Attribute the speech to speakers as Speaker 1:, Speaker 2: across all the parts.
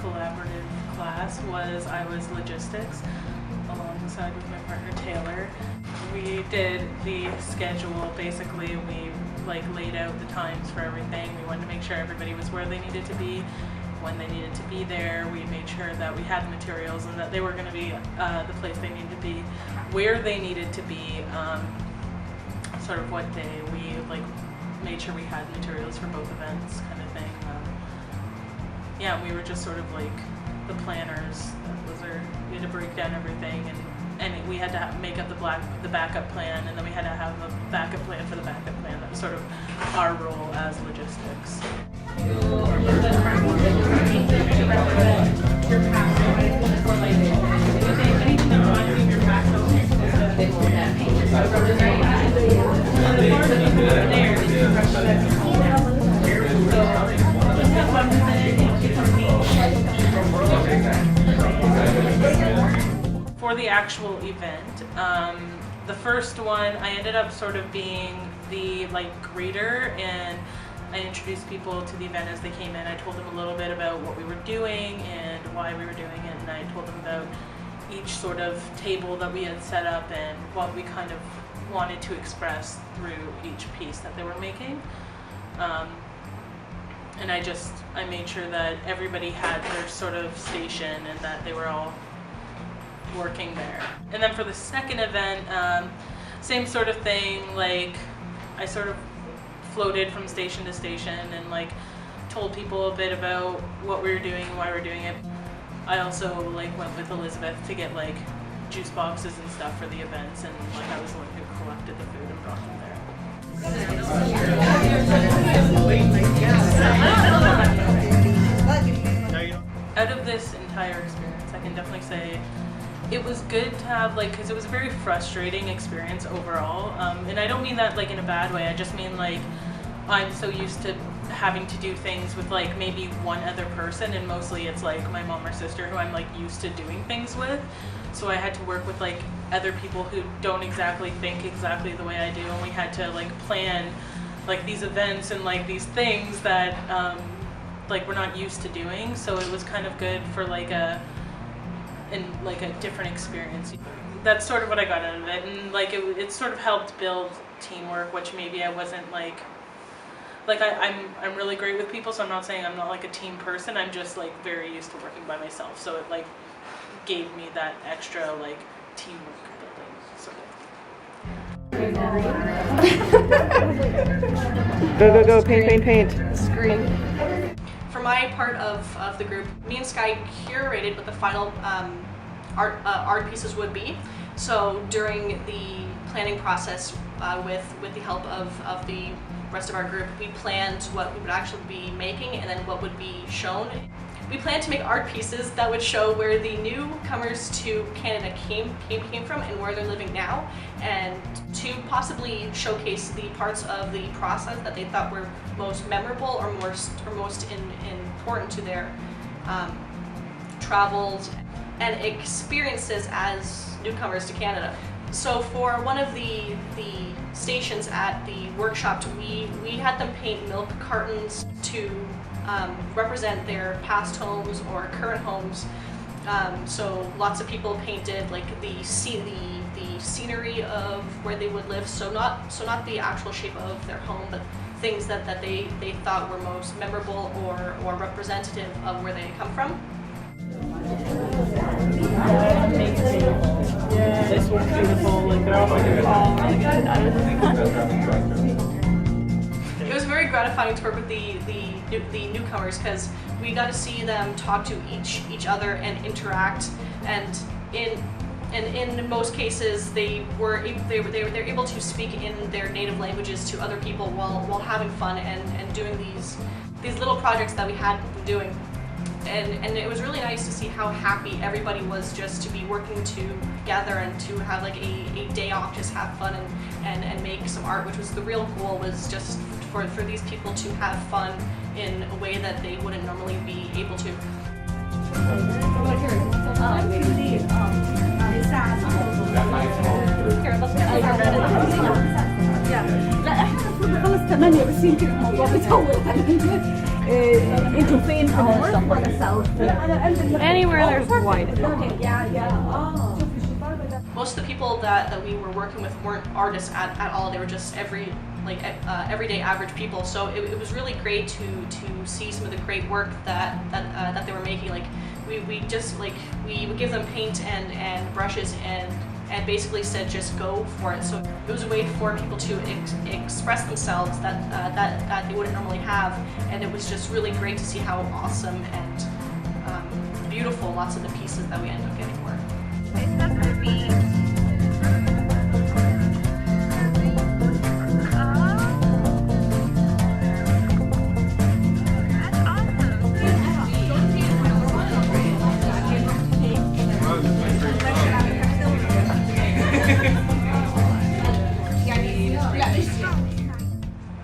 Speaker 1: collaborative class was I was logistics alongside with my partner Taylor. We did the schedule. Basically, we laid out the times for everything. We wanted to make sure everybody was where they needed to be, when they needed to be there. We made sure that we had the materials and that they were going to be the place they needed to be, where they needed to be, sort of what day. We made sure we had materials for both events, kind of thing. Yeah, we were just sort of the planners. We had to break down everything, and we had to make up the backup plan, and then we had to have a backup plan for the backup plan. That was sort of our role as logistics. For the actual event, the first one, I ended up sort of being the greeter, and I introduced people to the event as they came in. I told them a little bit about what we were doing and why we were doing it, and I told them about each sort of table that we had set up and what we kind of wanted to express through each piece that they were making. And I made sure that everybody had their sort of station and that they were all working there. And then for the second event, same sort of thing. I sort of floated from station to station and told people a bit about what we were doing and why we were doing it. I also went with Elizabeth to get juice boxes and stuff for the events, and I was the one who collected the food and brought them there. Out of this entire experience, I can definitely say it was good to have because it was a very frustrating experience overall, and I don't mean that in a bad way. I just mean I'm so used to having to do things with maybe one other person, and mostly it's my mom or sister who I'm used to doing things with. So I had to work with other people who don't exactly think exactly the way I do, and we had to plan these events and these things that we're not used to doing. So it was kind of good for a different experience. That's sort of what I got out of it, and it sort of helped build teamwork, which maybe I wasn't I'm really great with people, so I'm not saying I'm not a team person. I'm just very used to working by myself, so it gave me that extra teamwork building sort of.
Speaker 2: Go, paint.
Speaker 3: For my part of the group, me and Sky curated what the final art pieces would be. So during the planning process, with the help of the rest of our group, we planned what we would actually be making and then what would be shown. We planned to make art pieces that would show where the newcomers to Canada came from and where they're living now, and to possibly showcase the parts of the process that they thought were most memorable or most important to their travels and experiences as newcomers to Canada. So for one of the stations at the workshop, we had them paint milk cartons to represent their past homes or current homes. So lots of people painted the scenery of where they would live. So not the actual shape of their home, but things that they thought were most memorable or representative of where they come from.
Speaker 1: This one's beautiful. They're all really good.
Speaker 3: It was very gratifying to work with the newcomers, because we got to see them talk to each other and interact, and in most cases they're able to speak in their native languages to other people while having fun and doing these little projects that we had them doing. And it was really nice to see how happy everybody was just to be working together and to have a day off, just have fun and make some art, which was the real goal, was just for these people to have fun in a way that they wouldn't normally be able to.
Speaker 4: لا احنا المفروض نخلص 8 بس يمكن الموضوع بيطول.
Speaker 2: into faint anymore.
Speaker 4: Anywhere there's white.
Speaker 3: Most of the people that we were working with weren't artists at all. They were just everyday average people. So it was really great to see some of the great work that they were making. Like we would give them paint and brushes and basically said just go for it. So it was a way for people to express themselves that they wouldn't normally have, and it was just really great to see how awesome and beautiful lots of the pieces that we ended up getting were.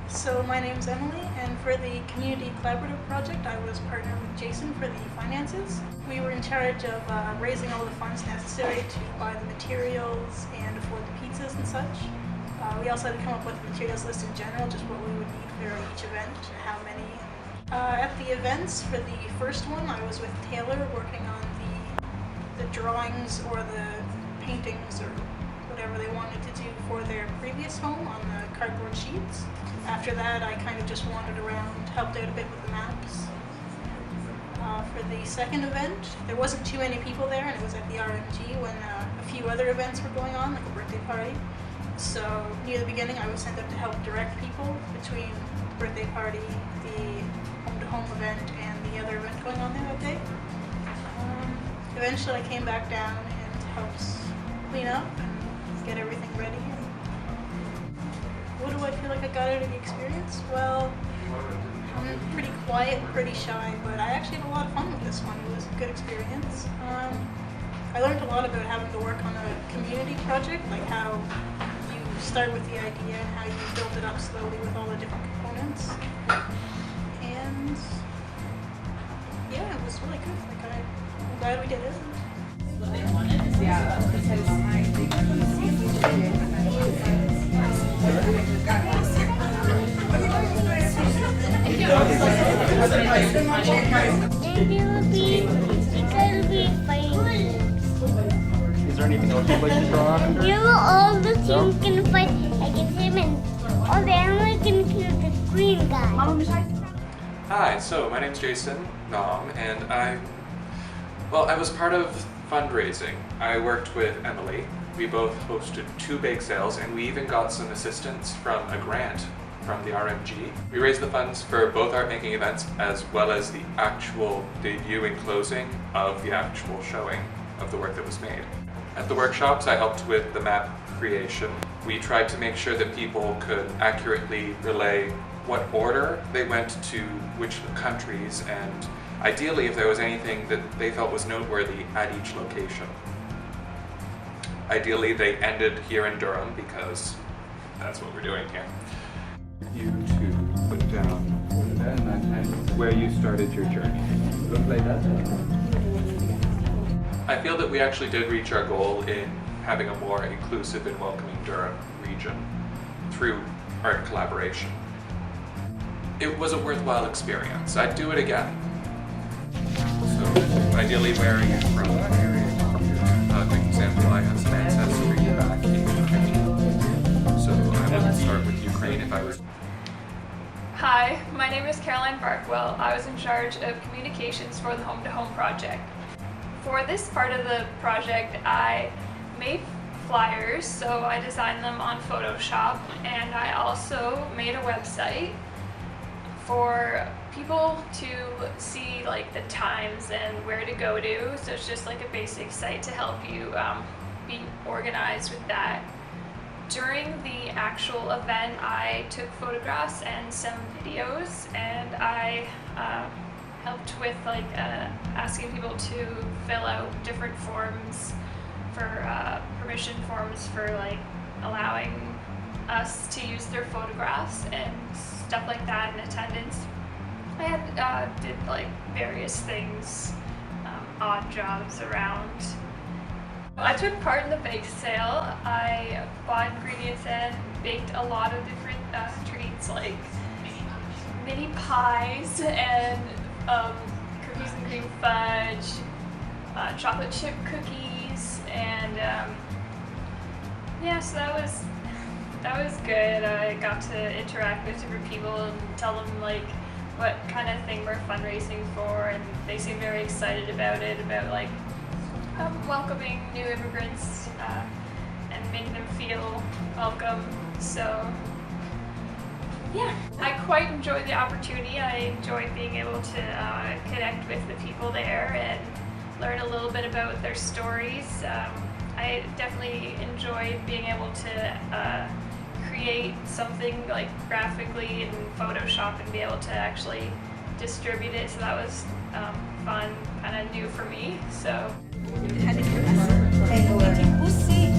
Speaker 5: So my name's Emily, and for the Community Collaborative Project, I was partnered with Jason for the finances. We were in charge of raising all the funds necessary to buy the materials and afford the pizzas and such. We also had to come up with a materials list in general, just what we would need for each event and how many. At the events, for the first one, I was with Taylor working on the drawings or the paintings or whatever they wanted to do for their previous home on the cardboard sheets. After that, I kind of just wandered around, helped out a bit with the maps. For the second event, there wasn't too many people there, and it was at the RMG when a few other events were going on, like a birthday party. So near the beginning, I was sent up to help direct people between the birthday party, the home-to-home event, and the other event going on there that day. Eventually, I came back down and helped clean up and get everything ready. What do I feel like I got out of the experience? Well, I'm pretty quiet, pretty shy, but I actually had a lot of fun with this one. It was a good experience. I learned a lot about having to work on a community project, like how you start with the idea and how you build it up slowly with all the different components. And yeah, it was really good. Like I'm glad we did it.
Speaker 6: Is there anything else you'd like to draw on?
Speaker 7: All the teams can fight against him, and all the animals can kill the green guy.
Speaker 8: Hi, so my name's Jason Nom, and I was part of fundraising. I worked with Emily. We both hosted 2 bake sales, and we even got some assistance from a grant from the RMG. We raised the funds for both art making events as well as the actual debut and closing of the actual showing of the work that was made. At the workshops, I helped with the map creation. We tried to make sure that people could accurately relay what order they went to which countries, and ideally if there was anything that they felt was noteworthy at each location. Ideally they ended here in Durham because that's what we're doing here.
Speaker 6: You to put down where you started your journey.
Speaker 8: I feel that we actually did reach our goal in having a more inclusive and welcoming Durham region through art collaboration. It was a worthwhile experience. I'd do it again. So, ideally, where are you from? For example, I have some ancestry back in Ukraine. So I would start with Ukraine if I was.
Speaker 4: Hi, my name is Caroline Barkwell. I was in charge of communications for the Home to Home project. For this part of the project, I made flyers, so I designed them on Photoshop, and I also made a website for people to see like the times and where to go to. So it's just like a basic site to help you be organized with that. During the actual event, I took photographs and some videos, and I helped with like asking people to fill out different forms for permission forms for like allowing us to use their photographs and stuff like that in attendance. I had did like various things, odd jobs around. I took part in the bake sale. I bought ingredients and baked a lot of different treats like mini pies and cookies and cream fudge, chocolate chip cookies, and yeah, so that was good. I got to interact with different people and tell them like what kind of thing we're fundraising for, and they seem very excited about it, about like welcoming new immigrants and making them feel welcome. So yeah, I quite enjoyed the opportunity. I enjoyed being able to connect with the people there and learn a little bit about their stories. I definitely enjoyed being able to create something like graphically in Photoshop and be able to actually distribute it. So that was fun, kind of new for me. So.
Speaker 2: Pussy,